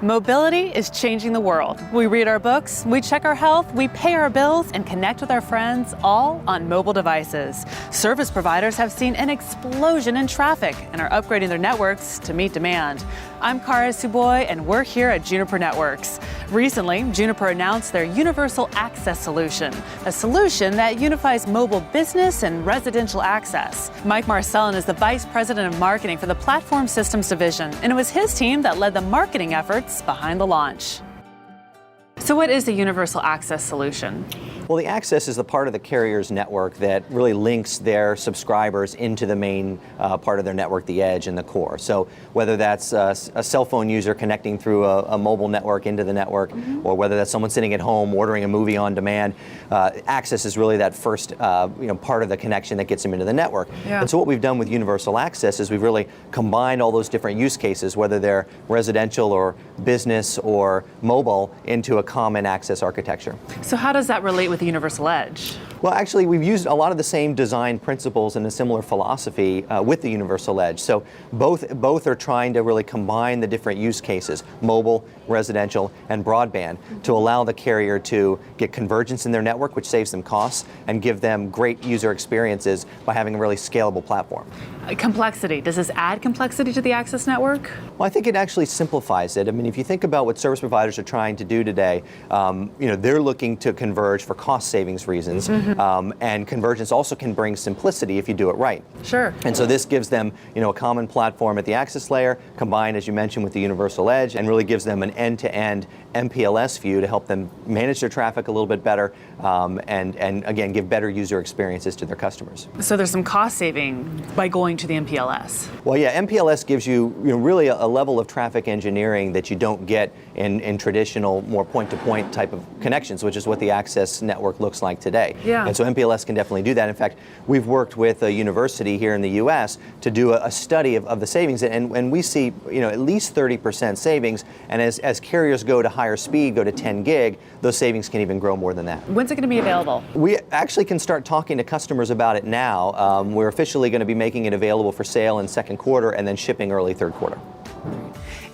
Mobility is changing the world. We read our books, we check our health, we pay our bills, and connect with our friends, all on mobile devices. Service providers have seen an explosion in traffic and are upgrading their networks to meet demand. I'm Kara Suboy, and we're here at Juniper Networks. Recently, Juniper announced their Universal Access solution, a solution that unifies mobile business and residential access. Mike Marcellin is the Vice President of Marketing for the Platform Systems Division, and it was his team that led the marketing efforts behind the launch. So what is the Universal Access solution? Well, the access is the part of the carrier's network that really links their subscribers into the main part of their network, the edge and the core. So whether that's a cell phone user connecting through a mobile network into the network, or whether that's someone sitting at home ordering a movie on demand, access is really that first part of the connection that gets them into the network. Yeah. And so what we've done with Universal Access is we've really combined all those different use cases, whether they're residential or business or mobile, into a common access architecture. So how does that relate with the Universal Edge? Well, actually, we've used a lot of the same design principles and a similar philosophy with the Universal Edge. So both are trying to really combine the different use cases, mobile, residential, and broadband, to allow the carrier to get convergence in their network, which saves them costs, and give them great user experiences by having a really scalable platform. Complexity. Does this add complexity to the access network? Well, I think it actually simplifies it. I mean, if you think about what service providers are trying to do today, they're looking to converge for cost savings reasons, and convergence also can bring simplicity if you do it right. Sure. And so this gives them, a common platform at the access layer, combined, as you mentioned, with the Universal Edge, and really gives them an end-to-end MPLS view to help them manage their traffic a little bit better, and again, give better user experiences to their customers. So there's some cost saving by going to the MPLS. Well, yeah, MPLS gives you, really a level of traffic engineering that you don't get in traditional, more point-to-point type of connections, which is what the access network looks like today. Yeah. And so MPLS can definitely do that. In fact, we've worked with a university here in the U.S. to do a study of the savings, and we see, at least 30% savings. And as carriers go to higher speed, go to 10 gig, those savings can even grow more than that. When's it going to be available? We actually can start talking to customers about it now. We're officially going to be making it available for sale in second quarter and then shipping early third quarter.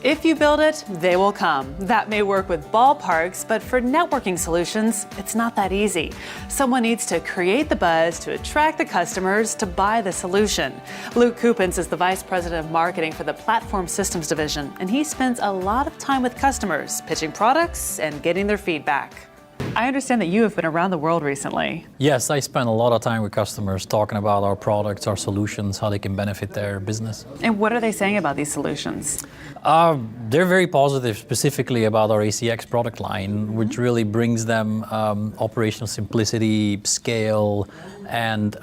If you build it, they will come. That may work with ballparks, but for networking solutions, it's not that easy. Someone needs to create the buzz to attract the customers to buy the solution. Luke Coupens is the Vice President of Marketing for the Platform Systems Division, and he spends a lot of time with customers, pitching products and getting their feedback. I understand that you have been around the world recently. Yes, I spend a lot of time with customers talking about our products, our solutions, how they can benefit their business. And what are they saying about these solutions? They're very positive, specifically about our ACX product line, which really brings them operational simplicity, scale, and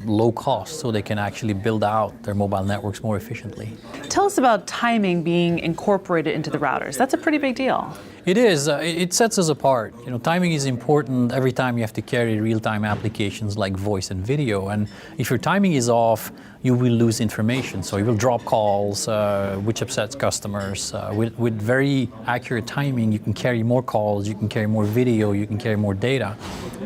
low cost, so they can actually build out their mobile networks more efficiently. Tell us about timing being incorporated into the routers. That's a pretty big deal. It is. It sets us apart. Timing is important every time you have to carry real-time applications like voice and video. And if your timing is off, you will lose information. So you will drop calls, which upsets customers. With very accurate timing, you can carry more calls, you can carry more video, you can carry more data.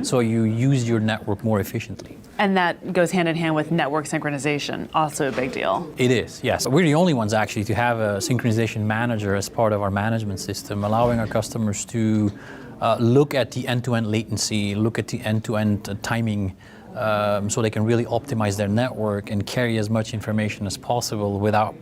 So you use your network more efficiently. And that goes hand in hand with network synchronization, also a big deal. It is, yes. We're the only ones actually to have a synchronization manager as part of our management system, allowing our customers to look at the end-to-end latency, look at the end-to-end timing, so they can really optimize their network and carry as much information as possible without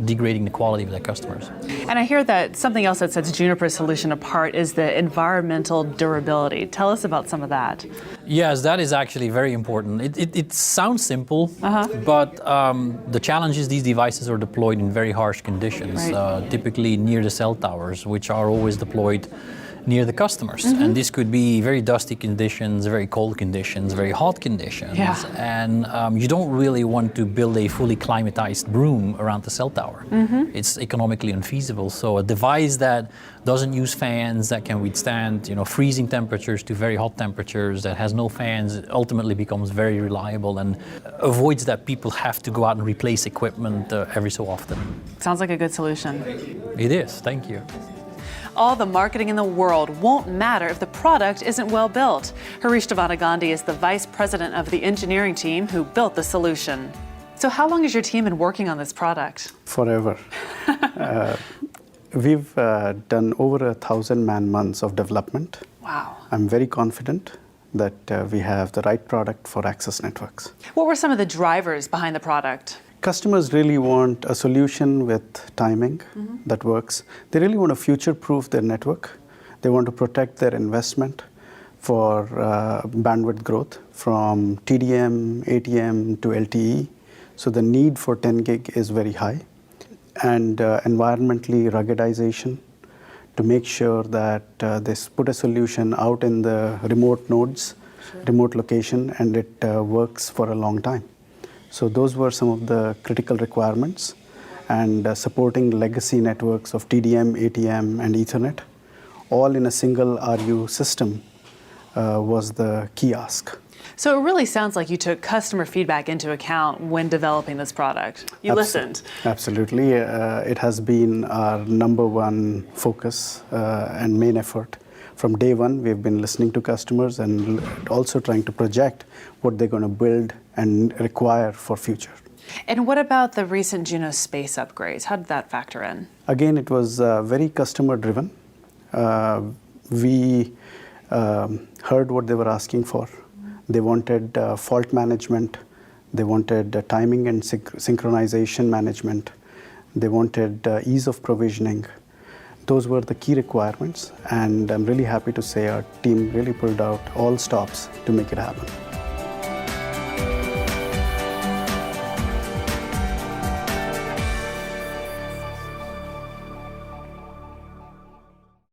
degrading the quality of their customers. And I hear that something else that sets Juniper's solution apart is the environmental durability. Tell us about some of that. Yes, that is actually very important. It sounds simple, but the challenge is these devices are deployed in very harsh conditions, right. Typically near the cell towers, which are always deployed near the customers. And this could be very dusty conditions, very cold conditions, very hot conditions. Yeah. And you don't really want to build a fully climatized room around the cell tower. It's economically unfeasible. So a device that doesn't use fans, that can withstand freezing temperatures to very hot temperatures, that has no fans, ultimately becomes very reliable and avoids that people have to go out and replace equipment every so often. Sounds like a good solution. It is, thank you. All the marketing in the world won't matter if the product isn't well built. Harish Devanagandhi is the Vice President of the engineering team who built the solution. So how long has your team been working on this product? Forever. We've done over 1,000 man-months of development. Wow. I'm very confident that we have the right product for access networks. What were some of the drivers behind the product? Customers really want a solution with timing that works. They really want to future-proof their network. They want to protect their investment for bandwidth growth from TDM, ATM to LTE. So the need for 10 gig is very high. And environmentally ruggedization to make sure that they put a solution out in the remote nodes, remote location, and it works for a long time. So those were some of the critical requirements, and supporting legacy networks of TDM, ATM, and Ethernet, all in a single RU system was the key ask. So it really sounds like you took customer feedback into account when developing this product. You listened. Absolutely. It has been our number one focus and main effort. From day one, we've been listening to customers and also trying to project what they're going to build and require for future. And what about the recent Juno space upgrades? How did that factor in? Again, it was very customer driven. We heard what they were asking for. They wanted fault management. They wanted timing and synchronization management. They wanted ease of provisioning. Those were the key requirements, and I'm really happy to say our team really pulled out all stops to make it happen.